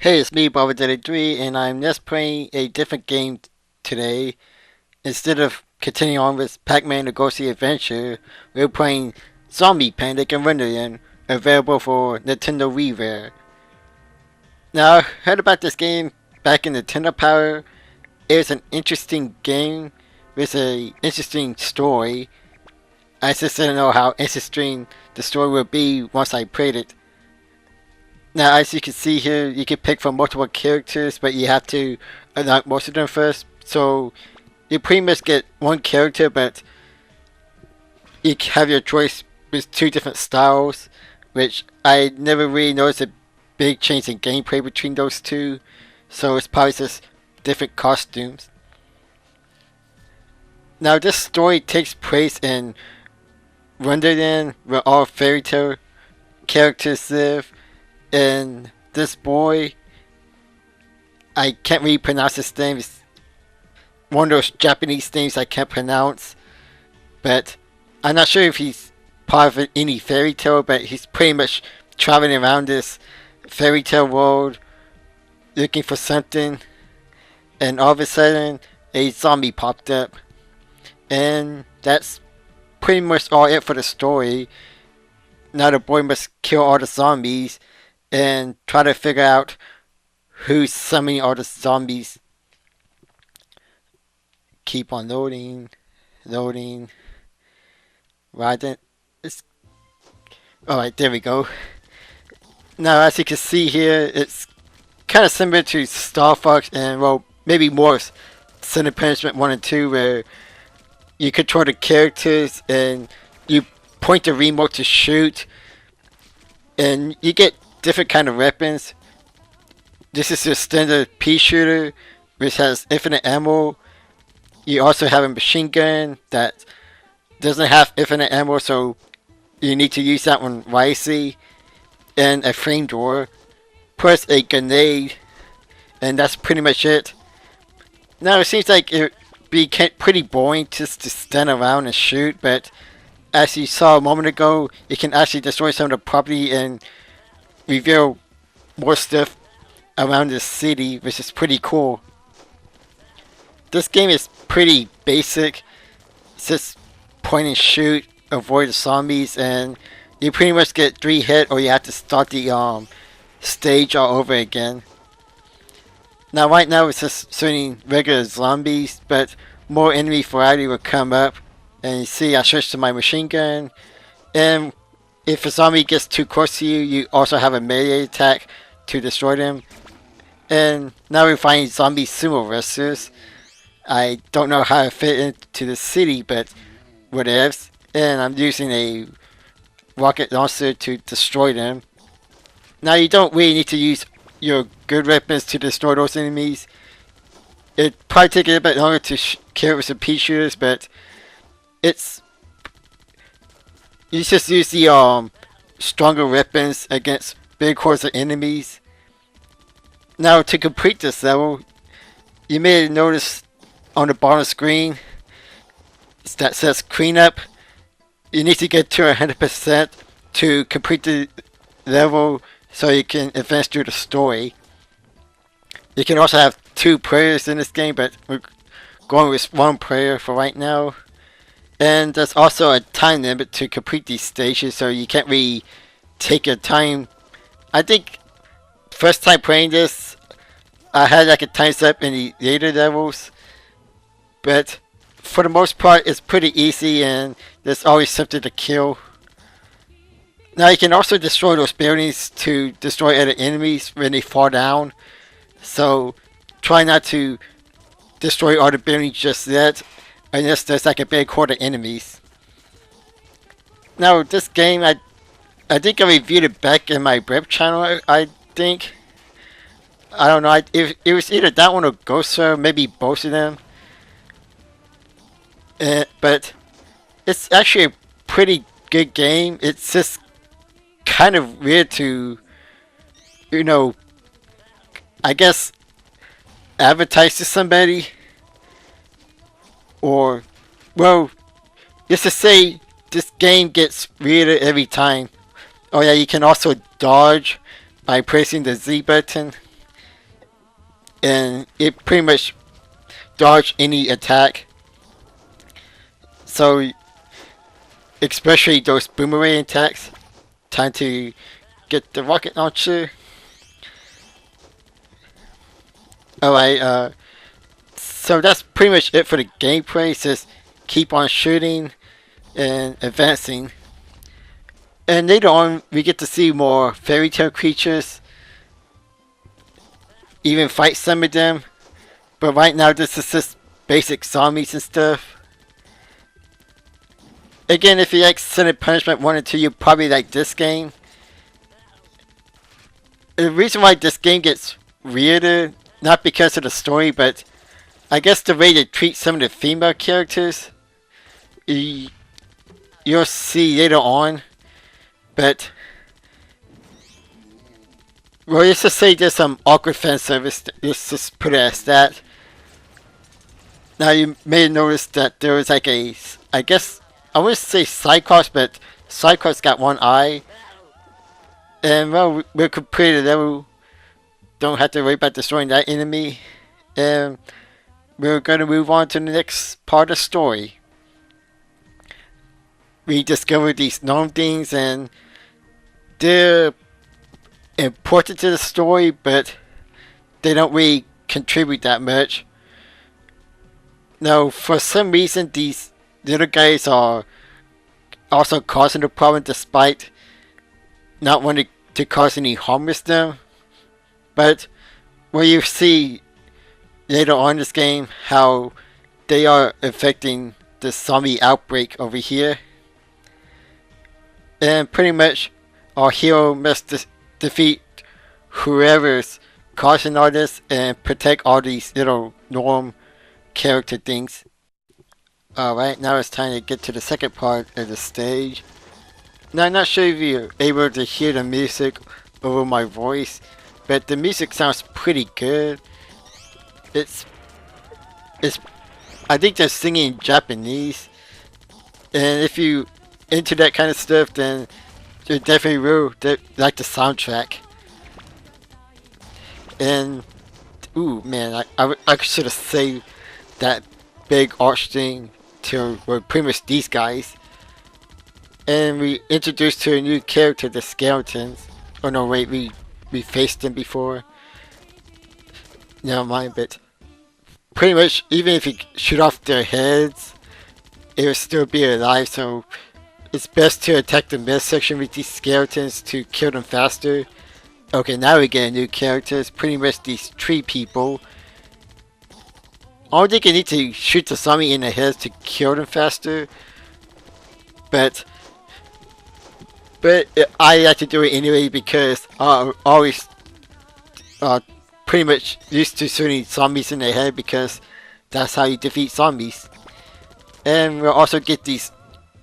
Hey, it's me, Bobby3, and I'm just playing a different game today. Instead of continuing on with Pac-Man: The Ghostly Adventure, we're playing Zombie Panic and Wonderland, available for Nintendo WiiWare. Now, I heard about this game back in Nintendo Power. It's an interesting game with an interesting story. I just didn't know how interesting the story would be once I played it. Now, as you can see here, you can pick from multiple characters, but you have to unlock most of them first. So, you pretty much get one character, but you have your choice with two different styles, which I never really noticed a big change in gameplay between those two. So, it's probably just different costumes. Now, this story takes place in Wonderland, where all fairy tale characters live. And this boy, I can't really pronounce his name. It's one of those Japanese names I can't pronounce. But I'm not sure if he's part of any fairy tale, but he's pretty much traveling around this fairy tale world looking for something. And all of a sudden, a zombie popped up. And that's pretty much all it for the story. Now the boy must kill all the zombies and try to figure out who's summoning all the zombies. Keep on loading. Right then. Alright, there we go. Now, as you can see here, it's kind of similar to Star Fox and, well, maybe more Sin and Punishment 1 and 2, where you control the characters and you point the remote to shoot, and you get different kind of weapons. This is your standard pea shooter, which has infinite ammo. You also have a machine gun that doesn't have infinite ammo, so you need to use that one wisely. And a flamethrower, plus a grenade, and that's pretty much it. Now it seems like it would be pretty boring just to stand around and shoot, but as you saw a moment ago, you can actually destroy some of the property and reveal more stuff around the city, which is pretty cool. This game is pretty basic. It's just point and shoot, avoid the zombies, and you pretty much get 3 hits, or you have to start the stage all over again. Now right now it's just shooting regular zombies, but more enemy variety will come up. And you see I switched to my machine gun, and if a zombie gets too close to you, you also have a melee attack to destroy them. And now we're finding zombie sumo wrestlers. I don't know how to fit into the city, but whatevs. And I'm using a rocket launcher to destroy them. Now you don't really need to use your good weapons to destroy those enemies. It probably take a little bit longer to kill with some pea shooters, but you just use the stronger weapons against big hordes of enemies. Now to complete this level, you may notice on the bottom screen that says clean up. You need to get to 100% to complete the level so you can advance through the story. You can also have 2 players in this game, but we're going with 1 player for right now. And there's also a time limit to complete these stages, so you can't really take your time. I think first time playing this, I had like a time step in the later levels, but for the most part it's pretty easy and there's always something to kill. Now you can also destroy those buildings to destroy other enemies when they fall down, so try not to destroy all the buildings just yet, unless there's like a big horde of enemies. Now this game, I think I reviewed it back in my web channel, I think. I don't know, it was either that one or Ghoster, maybe both of them. But it's actually a pretty good game. It's just kind of weird to, you know, I guess advertise to somebody. Or, well, just to say this game gets weirder every time. Oh yeah, you can also dodge by pressing the Z button. and it pretty much dodge any attack. So especially those boomerang attacks. Time to get the rocket launcher. Alright, so that's pretty much it for the gameplay. Just keep on shooting and advancing. And later on, we get to see more fairy tale creatures. Even fight some of them. But right now, this is just basic zombies and stuff. Again, if you like Sin and Punishment 1 and 2, you probably like this game. The reason why this game gets weirder, not because of the story, but I guess the way they treat some of the female characters. You'll see later on. But, well, let's just say there's some awkward fan service. Let's just put it as that. Now, you may have noticed that there was like a, I guess, I wouldn't say Cyclops, but Cyclops got one eye. And, well, we're completed the level. Don't have to worry about destroying that enemy. And we're going to move on to the next part of the story. We discover these gnome things, and they're important to the story, but they don't really contribute that much. Now, for some reason, these little guys are also causing the problem despite not wanting to cause any harm with them. But when you see later on in this game how they are affecting the zombie outbreak over here. And pretty much our hero must defeat whoever's causing all this and protect all these little norm character things. Alright, now it's time to get to the second part of the stage. Now I'm not sure if you're able to hear the music over my voice, but the music sounds pretty good. It's I think they're singing in Japanese, and if you into that kind of stuff, then you definitely will like the soundtrack. And ooh man, I should have saved that big arch thing to, well, pretty much these guys. And we introduced to a new character, the skeletons. Oh no, wait, we faced them before. Never mind, but pretty much even if you shoot off their heads, it will still be alive, so it's best to attack the midsection with these skeletons to kill them faster. Okay, now we get a new character. It's pretty much these tree people. I don't think you need to shoot the zombie in the head to kill them faster, but I like to do it anyway because I always pretty much used to shooting zombies in the head because that's how you defeat zombies. And we'll also get these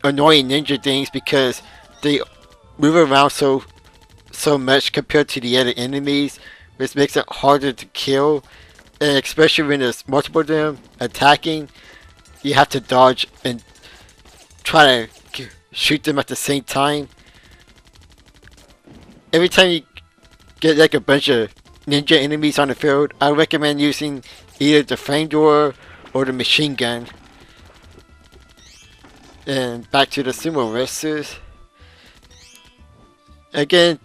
annoying ninja things because they move around so much compared to the other enemies, which makes it harder to kill. And especially when there's multiple of them attacking, you have to dodge and try to shoot them at the same time. Every time you get like a bunch of ninja enemies on the field, I recommend using either the flamethrower or the machine gun. And back to the sumo wrestlers. Again,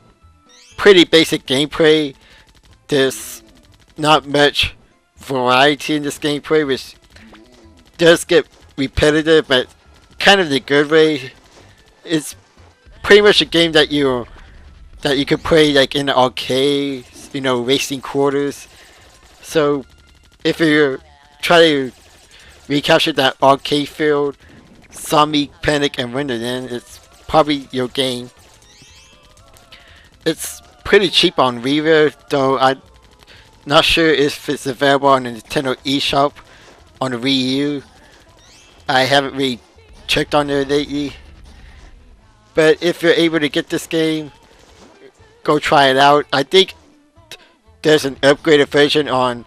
pretty basic gameplay. There's not much variety in this gameplay, which does get repetitive, but kind of the good way. It's pretty much a game that you could play like in the arcade, you know, racing quarters. So if you're trying to recapture that arcade field, Zombie, Panic, and Wonderland, it's probably your game. It's pretty cheap on WiiWare, though I'm not sure if it's available on the Nintendo eShop on the Wii U. I haven't really checked on there lately. But if you're able to get this game, go try it out. I think there's an upgraded version on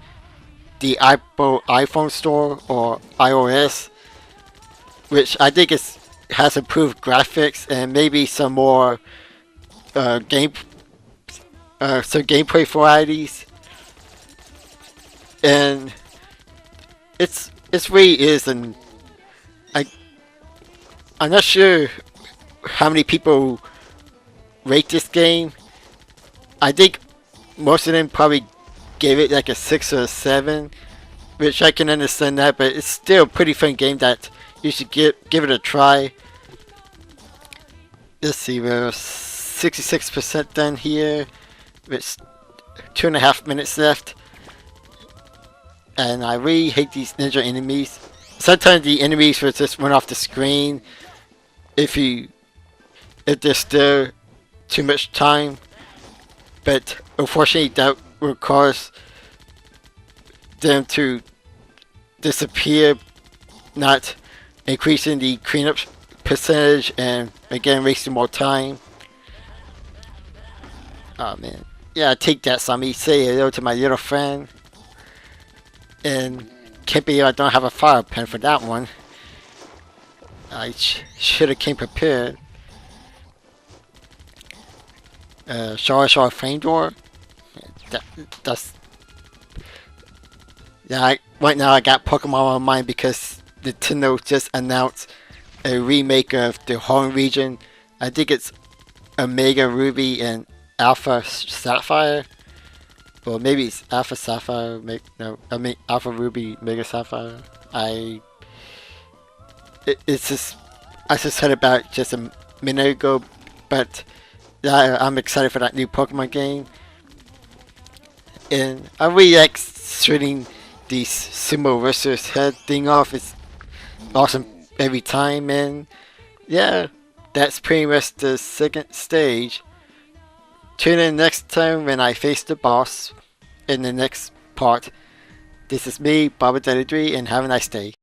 the iPhone store or iOS, which I think has improved graphics and maybe some more some gameplay varieties. and it's really is, and I I'm not sure how many people rate this game. I think most of them probably gave it like a 6 or a 7, which I can understand that, but it's still a pretty fun game that you should give it a try. Let's see, we're 66% done here, with 2.5 minutes left, and I really hate these ninja enemies. Sometimes the enemies will just run off the screen if there's still too much time, but unfortunately that will cause them to disappear, not increasing the cleanup percentage and again wasting more time. Oh man. Yeah, take that, Sammy. Say hello to my little friend. And can't believe I don't have a fire pen for that one. I should have came prepared. Shaw flame door. That's yeah. Right now I got Pokemon on my mind because Nintendo just announced a remake of the home region. I think it's Omega Ruby and Alpha Sapphire. Well, maybe it's Alpha Sapphire. No, I mean Alpha Ruby, Mega Sapphire. It's just I just heard about it just a minute ago, but yeah, I'm excited for that new Pokemon game, and I really like shooting these sumo wrestlers' head thing off. It's awesome every time, and yeah, that's pretty much the second stage. Tune in next time when I face the boss in the next part. This is me, Baba 33, and have a nice day.